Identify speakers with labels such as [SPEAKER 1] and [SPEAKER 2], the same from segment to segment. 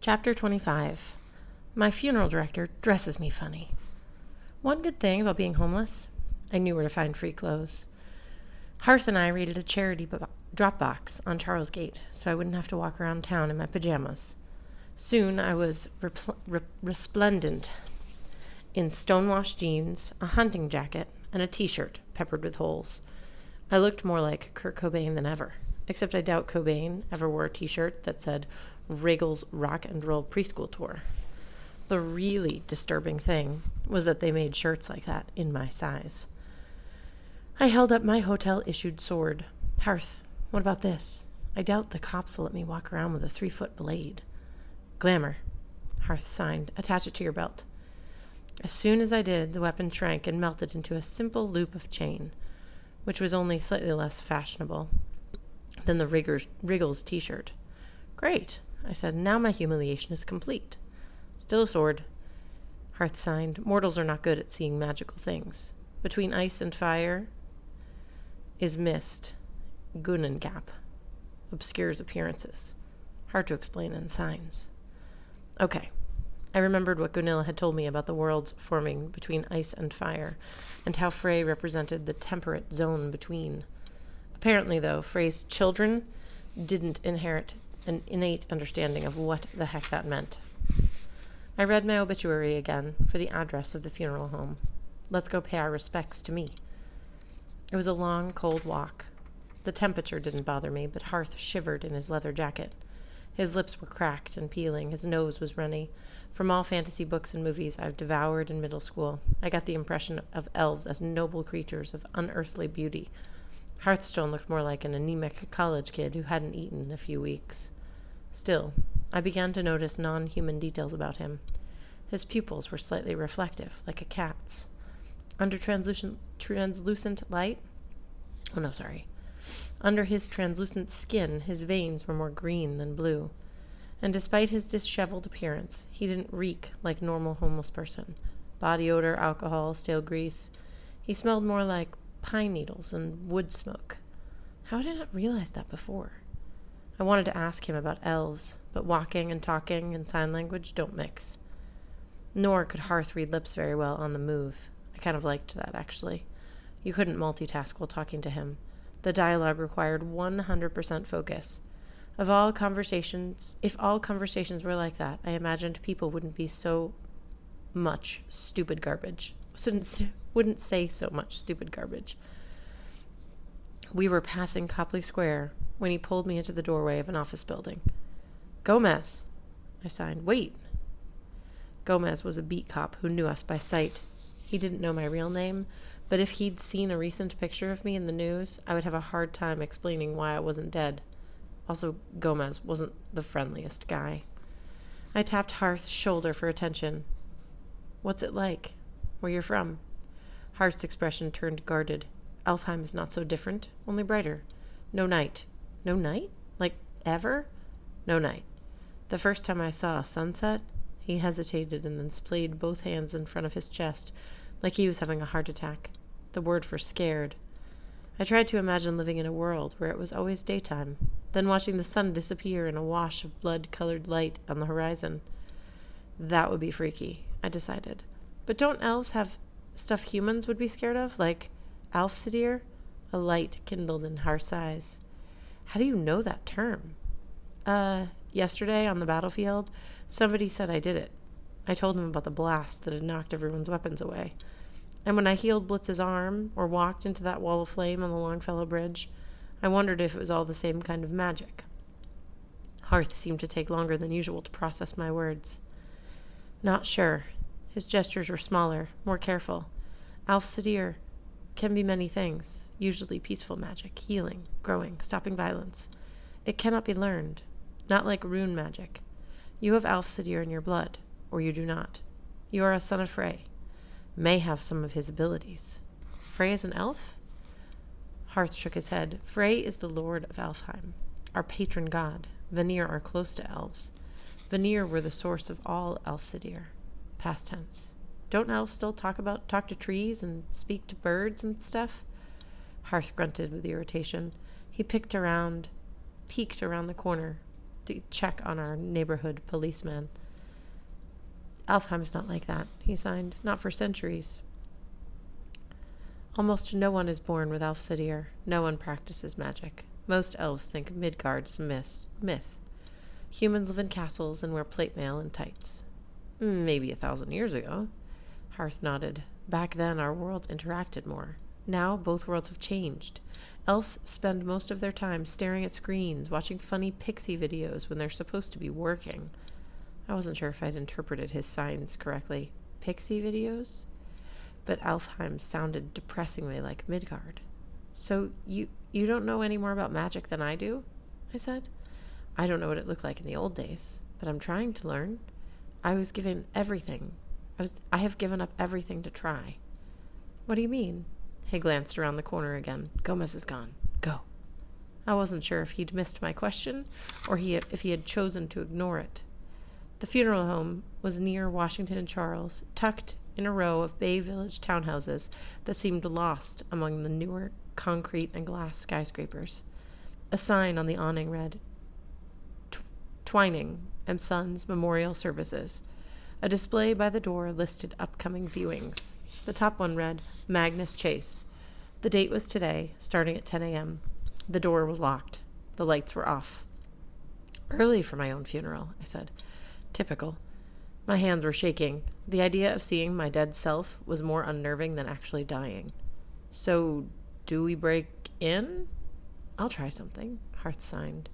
[SPEAKER 1] Chapter 25. My funeral director dresses me funny. One good thing about being homeless, I knew where to find free clothes. Hearth and I raided a charity drop box on Charles Gate, so I wouldn't have to walk around town in my pajamas. Soon I was resplendent in stonewashed jeans, a hunting jacket, and a t-shirt peppered with holes. I looked more like Kurt Cobain than ever, except I doubt Cobain ever wore a t-shirt that said Regal's Rock and Roll Preschool Tour. The really disturbing thing was that they made shirts like that in my size. I held up my hotel-issued sword. Hearth, what about this? I doubt the cops will let me walk around with a 3-foot blade. Glamour, Hearth signed. Attach it to your belt. As soon as I did, the weapon shrank and melted into a simple loop of chain, which was only slightly less fashionable than the Wriggles t-shirt. Great, I said. Now my humiliation is complete. Still a sword. Hearth signed. Mortals are not good at seeing magical things. Between ice and fire is mist. Gunengap. Obscures appearances. Hard to explain in signs. Okay. I remembered what Gunilla had told me about the worlds forming between ice and fire, and how Frey represented the temperate zone between. Apparently, though, Frey's children didn't inherit an innate understanding of what the heck that meant. I read my obituary again for the address of the funeral home. Let's go pay our respects to me. It was a long, cold walk. The temperature didn't bother me, but Hearth shivered in his leather jacket. His lips were cracked and peeling. His nose was runny. From all fantasy books and movies I've devoured in middle school, I got the impression of elves as noble creatures of unearthly beauty. Hearthstone looked more like an anemic college kid who hadn't eaten in a few weeks. Still, I began to notice non-human details about him. His pupils were slightly reflective, like a cat's. Under translucent light? Under his translucent skin, his veins were more green than blue. And despite his disheveled appearance, he didn't reek like normal homeless person. Body odor, alcohol, stale grease. He smelled more like pine needles and wood smoke. How did I not realize that before? I wanted to ask him about elves, but walking and talking and sign language don't mix. Nor could Hearth read lips very well on the move. I kind of liked that, actually. You couldn't multitask while talking to him. The dialogue required 100% focus. If all conversations were like that, I imagined people wouldn't be so much stupid garbage. Wouldn't say so much stupid garbage. We were passing Copley Square when he pulled me into the doorway of an office building. Gomez, I signed. Wait. Gomez was a beat cop who knew us by sight. He didn't know my real name, but if he'd seen a recent picture of me in the news, I would have a hard time explaining why I wasn't dead. Also, Gomez wasn't the friendliest guy. I tapped Hearth's shoulder for attention. What's it like? Where you're from? Hearth's expression turned guarded. Alfheim is not so different, only brighter. No night. No night? Like, ever? No night. The first time I saw a sunset, he hesitated and then splayed both hands in front of his chest, like he was having a heart attack. The word for scared. I tried to imagine living in a world where it was always daytime, then watching the sun disappear in a wash of blood-colored light on the horizon. That would be freaky, I decided. But don't elves have stuff humans would be scared of, like Alfsidir? A light kindled in Hearth's eyes. How do you know that term? Yesterday on the battlefield, somebody said I did it. I told him about the blast that had knocked everyone's weapons away. And when I healed Blitz's arm, or walked into that wall of flame on the Longfellow Bridge, I wondered if it was all the same kind of magic. Hearth seemed to take longer than usual to process my words. Not sure. His gestures were smaller, more careful. Alfsidir can be many things, usually peaceful magic, healing, growing, stopping violence. It cannot be learned, not like rune magic. You have Alfsidir in your blood, or you do not. You are a son of Frey. May have some of his abilities. Frey is an elf? Hearth shook his head. Frey is the lord of Alfheim, our patron god. Vanir are close to elves. Vanir were the source of all Alfsidir. Past tense. Don't elves still talk to trees and speak to birds and stuff? Hearth grunted with irritation. He peeked around the corner. to check on our neighborhood policeman. Alfheim's not like that, he signed. Not for centuries. Almost no one is born with Elfsidir. No one practices magic. Most elves think Midgard is myth. Humans live in castles and wear plate mail and tights. Maybe 1,000 years ago. Hearth nodded. Back then, our worlds interacted more. Now, both worlds have changed. Elves spend most of their time staring at screens, watching funny pixie videos when they're supposed to be working. I wasn't sure if I'd interpreted his signs correctly. Pixie videos? But Alfheim sounded depressingly like Midgard. So you don't know any more about magic than I do? I said. I don't know what it looked like in the old days, but I'm trying to learn. I have given up everything to try. What do you mean? He glanced around the corner again. Gomez is gone. Go. I wasn't sure if he'd missed my question or if he had chosen to ignore it. The funeral home was near Washington and Charles, tucked in a row of Bay Village townhouses that seemed lost among the newer concrete and glass skyscrapers. A sign on the awning read, Twining and Sons Memorial Services. A display by the door listed upcoming viewings. The top one read, Magnus Chase. The date was today, starting at 10 a.m. The door was locked. The lights were off. Early for my own funeral, I said. Typical. My hands were shaking. The idea of seeing my dead self was more unnerving than actually dying. So, do we break in? I'll try something, Hearth signed.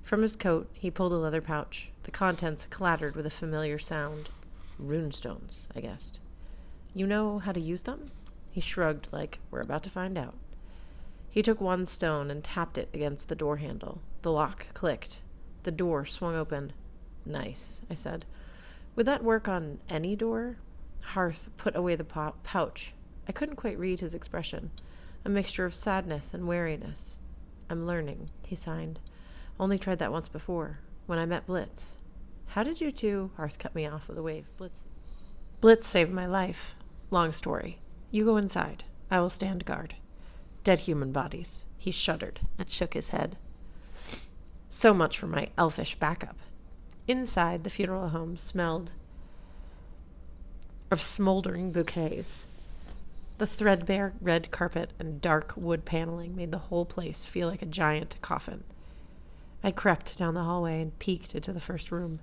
[SPEAKER 1] From his coat, he pulled a leather pouch. The contents clattered with a familiar sound. Runestones, I guessed. You know how to use them? He shrugged like, we're about to find out. He took one stone and tapped it against the door handle. The lock clicked. The door swung open. Nice, I said. Would that work on any door? Hearth put away the pouch. I couldn't quite read his expression. A mixture of sadness and wariness. I'm learning, he signed. Only tried that once before, when I met Blitz. How did you two? Hearth cut me off with a wave. Blitz saved my life. Long story. You go inside. I will stand guard. Dead human bodies. He shuddered and shook his head. So much for my elfish backup. Inside, the funeral home smelled of smoldering bouquets. The threadbare red carpet and dark wood paneling made the whole place feel like a giant coffin. I crept down the hallway and peeked into the first room.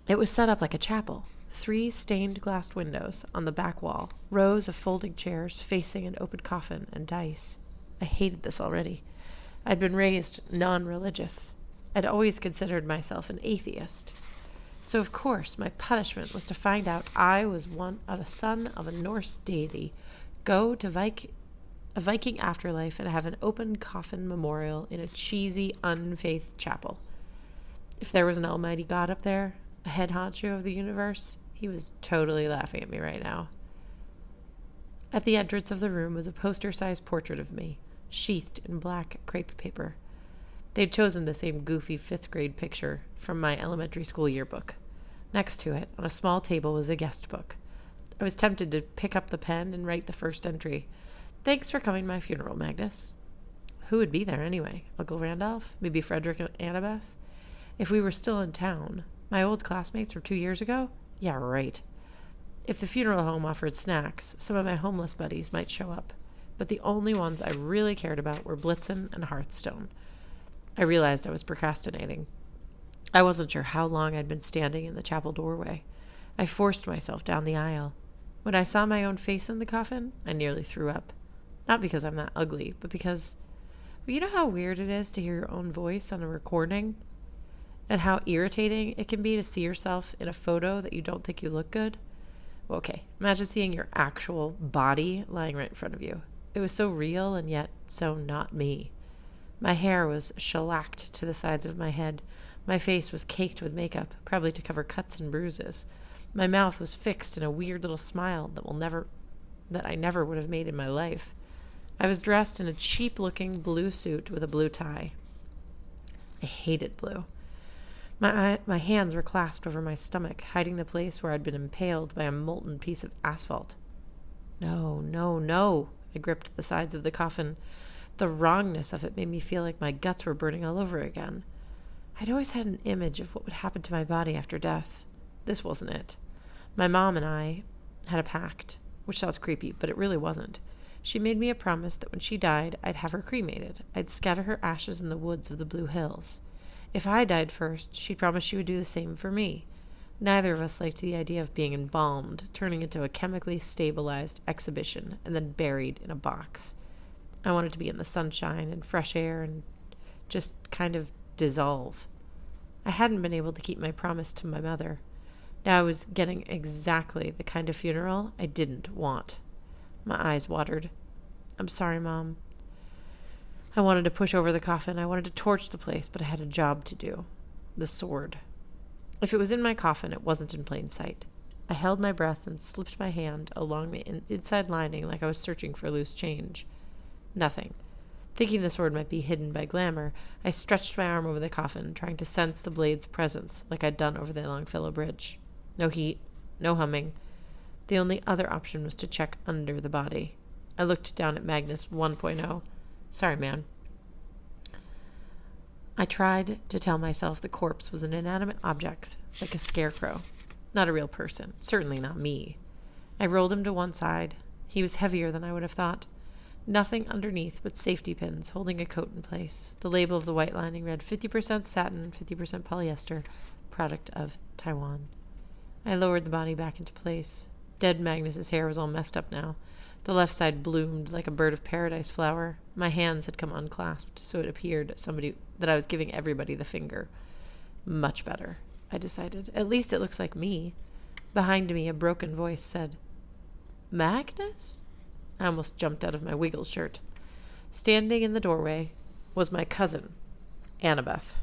[SPEAKER 1] It was set up like a chapel. 3 stained glass windows on the back wall, rows of folding chairs facing an open coffin, and dice. I hated this already. I'd been raised non-religious. I'd always considered myself an atheist. So, of course, my punishment was to find out I was a son of a Norse deity, go to a Viking afterlife, and have an open coffin memorial in a cheesy, unfaith chapel. If there was an almighty God up there, a head honcho of the universe, he was totally laughing at me right now. At the entrance of the room was a poster-sized portrait of me, sheathed in black crepe paper. They'd chosen the same goofy 5th-grade picture from my elementary school yearbook. Next to it, on a small table, was a guest book. I was tempted to pick up the pen and write the first entry. Thanks for coming to my funeral, Magnus. Who would be there anyway? Uncle Randolph? Maybe Frederick and Annabeth? If we were still in town. My old classmates from 2 years ago? Yeah, right. If the funeral home offered snacks, some of my homeless buddies might show up. But the only ones I really cared about were Blitzen and Hearthstone. I realized I was procrastinating. I wasn't sure how long I'd been standing in the chapel doorway. I forced myself down the aisle. When I saw my own face in the coffin, I nearly threw up. Not because I'm that ugly, but because... Well, you know how weird it is to hear your own voice on a recording? And how irritating it can be to see yourself in a photo that you don't think you look good? Well, okay, imagine seeing your actual body lying right in front of you. It was so real and yet so not me. My hair was shellacked to the sides of my head. My face was caked with makeup, probably to cover cuts and bruises. My mouth was fixed in a weird little smile that I never would have made in my life. I was dressed in a cheap-looking blue suit with a blue tie. I hated blue. My hands were clasped over my stomach, hiding the place where I'd been impaled by a molten piece of asphalt. No, no, no. I gripped the sides of the coffin. The wrongness of it made me feel like my guts were burning all over again. I'd always had an image of what would happen to my body after death. This wasn't it. My mom and I had a pact, which sounds creepy, but it really wasn't. She made me a promise that when she died, I'd have her cremated. I'd scatter her ashes in the woods of the Blue Hills. If I died first, she'd promise she would do the same for me. Neither of us liked the idea of being embalmed, turning into a chemically stabilized exhibition, and then buried in a box. I wanted to be in the sunshine and fresh air and just kind of dissolve. I hadn't been able to keep my promise to my mother. Now I was getting exactly the kind of funeral I didn't want. My eyes watered. I'm sorry, Mom. I wanted to push over the coffin. I wanted to torch the place, but I had a job to do. The sword. If it was in my coffin, it wasn't in plain sight. I held my breath and slipped my hand along the inside lining like I was searching for loose change. Nothing. Thinking the sword might be hidden by glamour, I stretched my arm over the coffin, trying to sense the blade's presence, like I'd done over the Longfellow Bridge. No heat, no humming. The only other option was to check under the body. I looked down at Magnus 1.0. Sorry, man. I tried to tell myself the corpse was an inanimate object, like a scarecrow. Not a real person. Certainly not me. I rolled him to one side. He was heavier than I would have thought. Nothing underneath but safety pins holding a coat in place. The label of the white lining read 50% satin, 50% polyester, product of Taiwan. I lowered the body back into place. Dead Magnus's hair was all messed up now. The left side bloomed like a bird of paradise flower. My hands had come unclasped, so it appeared that I was giving everybody the finger. Much better, I decided. At least it looks like me. Behind me, a broken voice said, Magnus? I almost jumped out of my Wiggles shirt. Standing in the doorway was my cousin, Annabeth.